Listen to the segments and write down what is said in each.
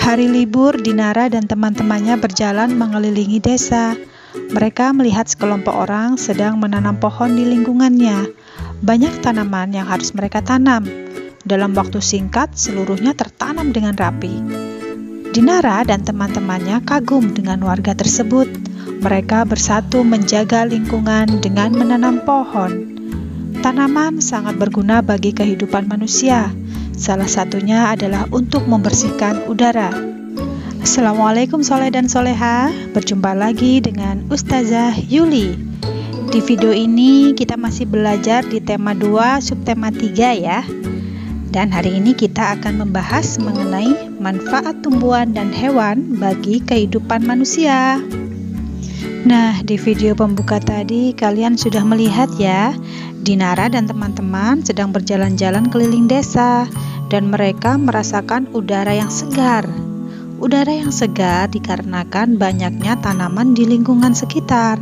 Hari libur, Dinara dan teman-temannya berjalan mengelilingi desa. Mereka melihat sekelompok orang sedang menanam pohon di lingkungannya. Banyak tanaman yang harus mereka tanam. Dalam waktu singkat, seluruhnya tertanam dengan rapi. Dinara dan teman-temannya kagum dengan warga tersebut. Mereka bersatu menjaga lingkungan dengan menanam pohon. Tanaman sangat berguna bagi kehidupan manusia. Salah satunya adalah untuk membersihkan udara. Assalamualaikum soleh dan soleha. Berjumpa lagi dengan Ustazah Yuli. Di video ini kita masih belajar di tema 2 subtema 3 ya. Dan hari ini kita akan membahas mengenai manfaat tumbuhan dan hewan bagi kehidupan manusia. Nah, di video pembuka tadi kalian sudah melihat ya, Dinara dan teman-teman sedang berjalan-jalan keliling desa dan mereka merasakan udara yang segar. Udara yang segar dikarenakan banyaknya tanaman di lingkungan sekitar.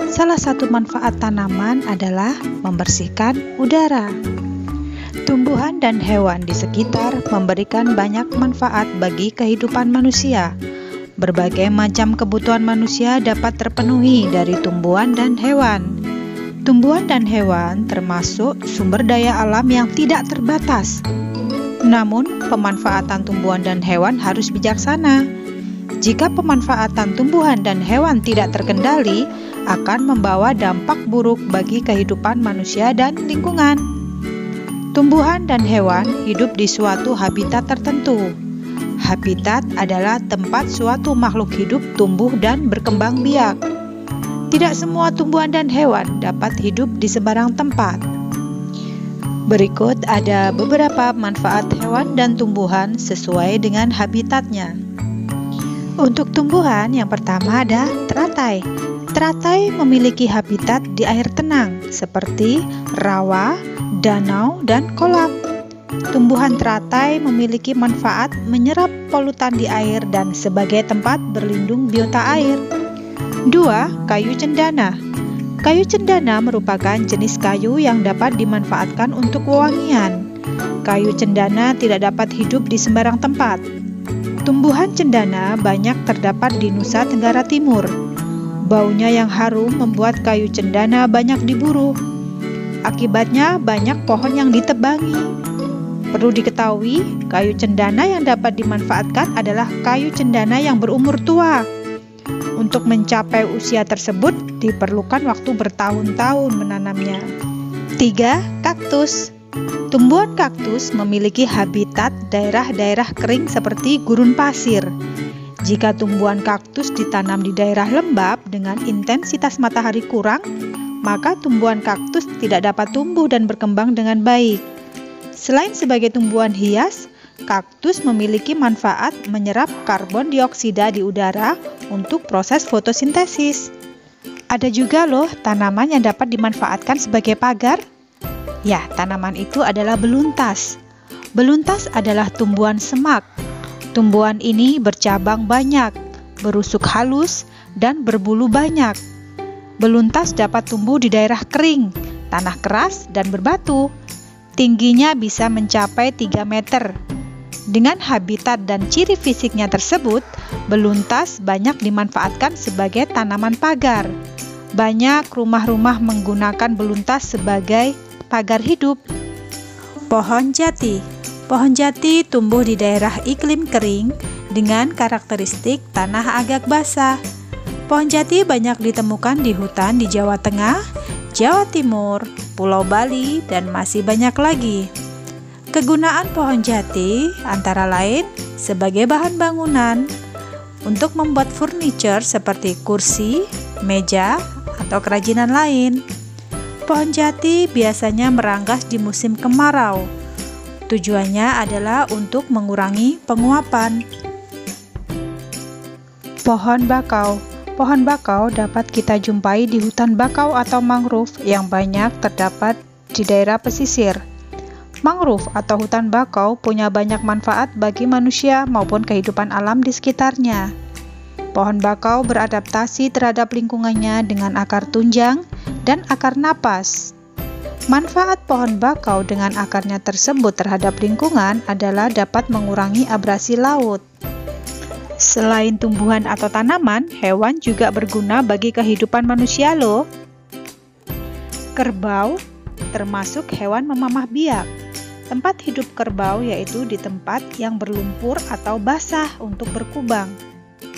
Salah satu manfaat tanaman adalah membersihkan udara. Tumbuhan dan hewan di sekitar memberikan banyak manfaat bagi kehidupan manusia. Berbagai macam kebutuhan manusia dapat terpenuhi dari tumbuhan dan hewan. Tumbuhan dan hewan termasuk sumber daya alam yang tidak terbatas. Namun, pemanfaatan tumbuhan dan hewan harus bijaksana. Jika pemanfaatan tumbuhan dan hewan tidak terkendali, akan membawa dampak buruk bagi kehidupan manusia dan lingkungan. Tumbuhan dan hewan hidup di suatu habitat tertentu. Habitat adalah tempat suatu makhluk hidup tumbuh dan berkembang biak. Tidak semua tumbuhan dan hewan dapat hidup di sembarang tempat. Berikut ada beberapa manfaat hewan dan tumbuhan sesuai dengan habitatnya. Untuk tumbuhan, yang pertama ada teratai. Teratai memiliki habitat di air tenang seperti rawa, danau, dan kolam. Tumbuhan teratai memiliki manfaat menyerap polutan di air dan sebagai tempat berlindung biota air. 2. Kayu cendana. Kayu cendana merupakan jenis kayu yang dapat dimanfaatkan untuk wewangian. Kayu cendana tidak dapat hidup di sembarang tempat. Tumbuhan cendana banyak terdapat di Nusa Tenggara Timur. Baunya yang harum membuat kayu cendana banyak diburu. Akibatnya banyak pohon yang ditebangi. Perlu diketahui, kayu cendana yang dapat dimanfaatkan adalah kayu cendana yang berumur tua. Untuk mencapai usia tersebut, diperlukan waktu bertahun-tahun menanamnya. 3. Kaktus. Tumbuhan kaktus memiliki habitat daerah-daerah kering seperti gurun pasir. Jika tumbuhan kaktus ditanam di daerah lembab dengan intensitas matahari kurang, maka tumbuhan kaktus tidak dapat tumbuh dan berkembang dengan baik. Selain sebagai tumbuhan hias, kaktus memiliki manfaat menyerap karbon dioksida di udara untuk proses fotosintesis. Ada juga loh tanaman yang dapat dimanfaatkan sebagai pagar. Ya, tanaman itu adalah beluntas. Beluntas adalah tumbuhan semak. Tumbuhan ini bercabang banyak, berusuk halus, dan berbulu banyak. Beluntas dapat tumbuh di daerah kering, tanah keras, dan berbatu. Tingginya bisa mencapai 3 meter. Dengan habitat dan ciri fisiknya tersebut, beluntas banyak dimanfaatkan sebagai tanaman pagar. Banyak rumah-rumah menggunakan beluntas sebagai pagar hidup. Pohon jati. Pohon jati tumbuh di daerah iklim kering dengan karakteristik tanah agak basah. Pohon jati banyak ditemukan di hutan di Jawa Tengah, Jawa Timur, Pulau Bali, dan masih banyak lagi. Kegunaan pohon jati antara lain sebagai bahan bangunan, untuk membuat furniture seperti kursi, meja, atau kerajinan lain. Pohon jati biasanya meranggas di musim kemarau. Tujuannya adalah untuk mengurangi penguapan. Pohon bakau. Pohon bakau dapat kita jumpai di hutan bakau atau mangrove yang banyak terdapat di daerah pesisir. Mangrove atau hutan bakau punya banyak manfaat bagi manusia maupun kehidupan alam di sekitarnya. Pohon bakau beradaptasi terhadap lingkungannya dengan akar tunjang dan akar napas. Manfaat pohon bakau dengan akarnya tersebut terhadap lingkungan adalah dapat mengurangi abrasi laut. Selain tumbuhan atau tanaman, hewan juga berguna bagi kehidupan manusia loh. Kerbau termasuk hewan memamah biak. Tempat hidup kerbau yaitu di tempat yang berlumpur atau basah untuk berkubang.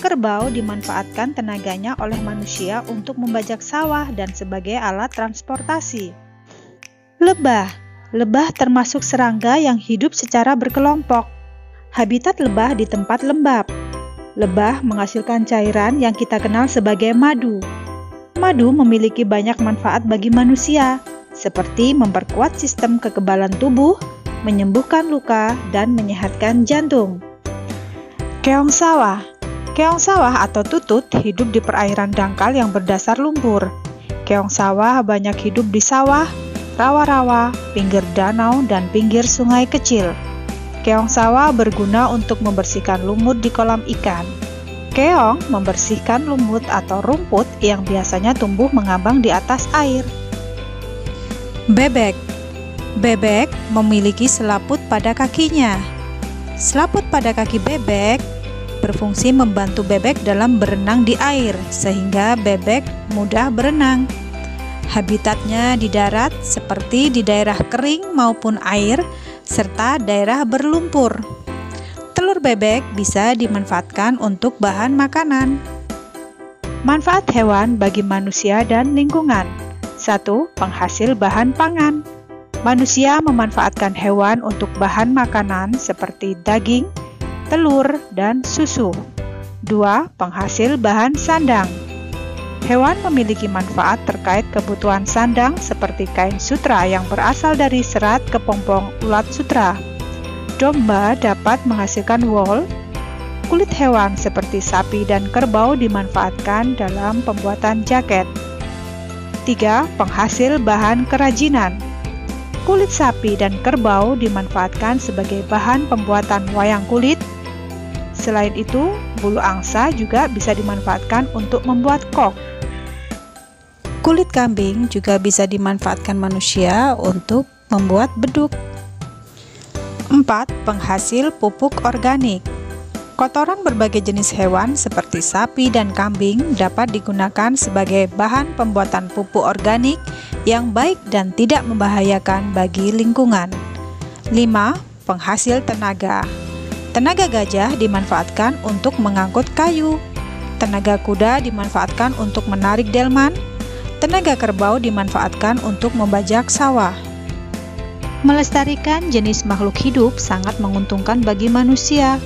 Kerbau dimanfaatkan tenaganya oleh manusia untuk membajak sawah dan sebagai alat transportasi. Lebah. Lebah termasuk serangga yang hidup secara berkelompok. Habitat lebah di tempat lembab. Lebah menghasilkan cairan yang kita kenal sebagai madu. Madu memiliki banyak manfaat bagi manusia, seperti memperkuat sistem kekebalan tubuh, menyembuhkan luka, dan menyehatkan jantung. Keong sawah. Keong sawah atau tutut hidup di perairan dangkal yang berdasar lumpur. Keong sawah banyak hidup di sawah, rawa-rawa, pinggir danau, dan pinggir sungai kecil. Keong sawah berguna untuk membersihkan lumut di kolam ikan. Keong membersihkan lumut atau rumput yang biasanya tumbuh mengambang di atas air. Bebek. Bebek memiliki selaput pada kakinya. Selaput pada kaki bebek berfungsi membantu bebek dalam berenang di air, sehingga bebek mudah berenang. Habitatnya di darat seperti di daerah kering maupun air, serta daerah berlumpur. Telur bebek bisa dimanfaatkan untuk bahan makanan. Manfaat hewan bagi manusia dan lingkungan. 1. Penghasil bahan pangan. Manusia memanfaatkan hewan untuk bahan makanan seperti daging, telur, dan susu. 2. Penghasil bahan sandang. Hewan memiliki manfaat terkait kebutuhan sandang seperti kain sutra yang berasal dari serat kepompong ulat sutra. Domba dapat menghasilkan wol. Kulit hewan seperti sapi dan kerbau dimanfaatkan dalam pembuatan jaket. 3. Penghasil bahan kerajinan. Kulit sapi dan kerbau dimanfaatkan sebagai bahan pembuatan wayang kulit. Selain itu, bulu angsa juga bisa dimanfaatkan untuk membuat kok. Kulit kambing juga bisa dimanfaatkan manusia untuk membuat beduk. 4. Penghasil pupuk organik. Kotoran berbagai jenis hewan seperti sapi dan kambing dapat digunakan sebagai bahan pembuatan pupuk organik yang baik dan tidak membahayakan bagi lingkungan. 5. Penghasil tenaga. Tenaga gajah dimanfaatkan untuk mengangkut kayu. Tenaga kuda dimanfaatkan untuk menarik delman. Tenaga kerbau dimanfaatkan untuk membajak sawah. Melestarikan jenis makhluk hidup sangat menguntungkan bagi manusia.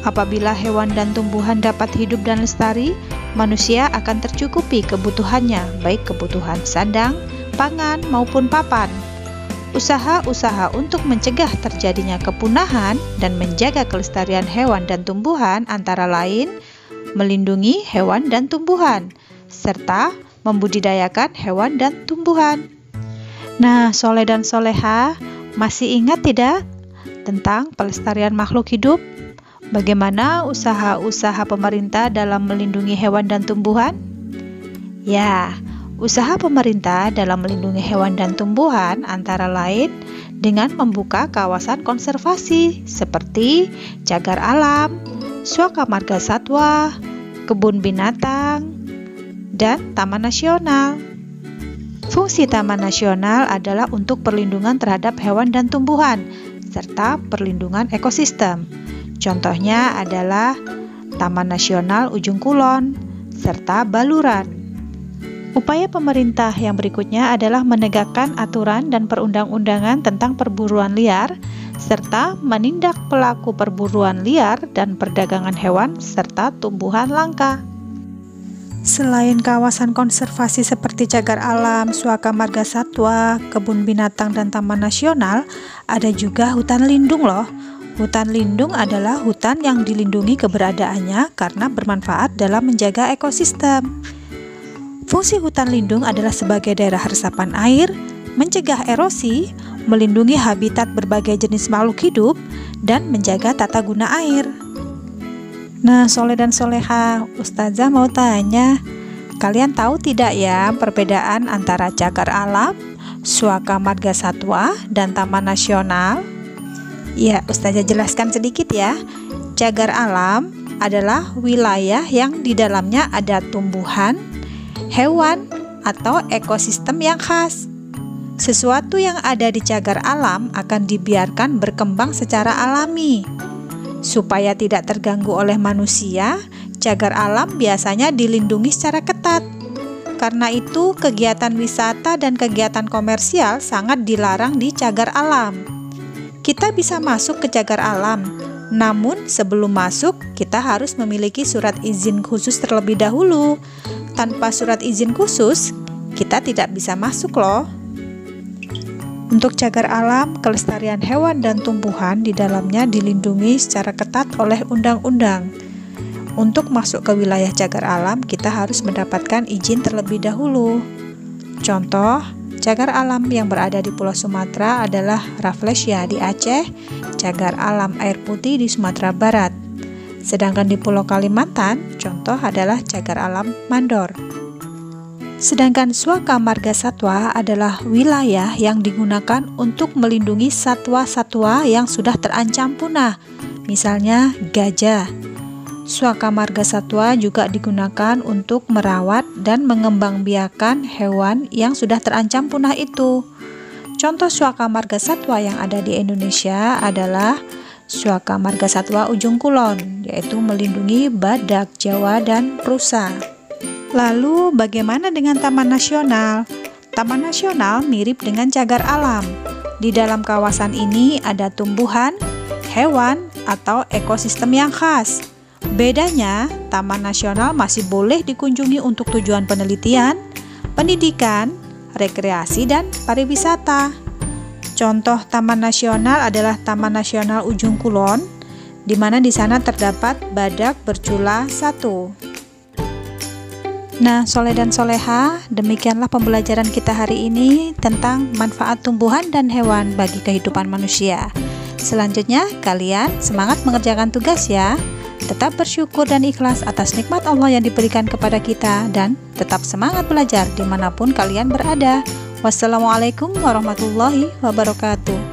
Apabila hewan dan tumbuhan dapat hidup dan lestari, manusia akan tercukupi kebutuhannya, baik kebutuhan sandang, pangan, maupun papan. Usaha-usaha untuk mencegah terjadinya kepunahan dan menjaga kelestarian hewan dan tumbuhan antara lain melindungi hewan dan tumbuhan, serta membudidayakan hewan dan tumbuhan. Nah, Soleh dan Soleha, masih ingat tidak tentang pelestarian makhluk hidup? Bagaimana usaha-usaha pemerintah dalam melindungi hewan dan tumbuhan? Ya, usaha pemerintah dalam melindungi hewan dan tumbuhan antara lain dengan membuka kawasan konservasi seperti cagar alam, suaka marga satwa, kebun binatang, dan taman nasional. Fungsi taman nasional adalah untuk perlindungan terhadap hewan dan tumbuhan, serta perlindungan ekosistem. Contohnya adalah Taman Nasional Ujung Kulon, serta Baluran. Upaya pemerintah yang berikutnya adalah menegakkan aturan dan perundang-undangan tentang perburuan liar, serta menindak pelaku perburuan liar dan perdagangan hewan serta tumbuhan langka. Selain kawasan konservasi seperti cagar alam, suaka marga satwa, kebun binatang, dan taman nasional, ada juga hutan lindung loh. Hutan lindung adalah hutan yang dilindungi keberadaannya karena bermanfaat dalam menjaga ekosistem. Fungsi hutan lindung adalah sebagai daerah resapan air, mencegah erosi, melindungi habitat berbagai jenis makhluk hidup, dan menjaga tata guna air. Nah, Soleh dan Soleha, Ustazah mau tanya, kalian tahu tidak ya perbedaan antara cagar alam, suaka marga satwa, dan taman nasional? Ya, Ustazah jelaskan sedikit ya. Cagar alam adalah wilayah yang di dalamnya ada tumbuhan, hewan, atau ekosistem yang khas. Sesuatu yang ada di cagar alam akan dibiarkan berkembang secara alami. Supaya tidak terganggu oleh manusia, cagar alam biasanya dilindungi secara ketat. Karena itu, kegiatan wisata dan kegiatan komersial sangat dilarang di cagar alam. Kita bisa masuk ke cagar alam, namun sebelum masuk, kita harus memiliki surat izin khusus terlebih dahulu. Tanpa surat izin khusus, kita tidak bisa masuk loh. Untuk cagar alam, kelestarian hewan dan tumbuhan di dalamnya dilindungi secara ketat oleh undang-undang. Untuk masuk ke wilayah cagar alam, kita harus mendapatkan izin terlebih dahulu. Contoh, cagar alam yang berada di Pulau Sumatera adalah Rafflesia di Aceh, cagar alam air putih di Sumatera Barat. Sedangkan di Pulau Kalimantan, contoh adalah cagar alam Mandor. Sedangkan Suaka Marga Satwa adalah wilayah yang digunakan untuk melindungi satwa-satwa yang sudah terancam punah, misalnya gajah. Suaka Marga Satwa juga digunakan untuk merawat dan mengembangbiakan hewan yang sudah terancam punah itu. Contoh Suaka Marga Satwa yang ada di Indonesia adalah Suaka Marga Satwa Ujung Kulon, yaitu melindungi badak Jawa dan rusa. Lalu bagaimana dengan Taman Nasional? Taman Nasional mirip dengan cagar alam. Di dalam kawasan ini ada tumbuhan, hewan, atau ekosistem yang khas. Bedanya, Taman Nasional masih boleh dikunjungi untuk tujuan penelitian, pendidikan, rekreasi, dan pariwisata. Contoh Taman Nasional adalah Taman Nasional Ujung Kulon, di mana di sana terdapat badak bercula 1. Nah, soleh dan soleha, demikianlah pembelajaran kita hari ini tentang manfaat tumbuhan dan hewan bagi kehidupan manusia. Selanjutnya, kalian semangat mengerjakan tugas ya. Tetap bersyukur dan ikhlas atas nikmat Allah yang diberikan kepada kita, dan tetap semangat belajar dimanapun kalian berada. Wassalamualaikum warahmatullahi wabarakatuh.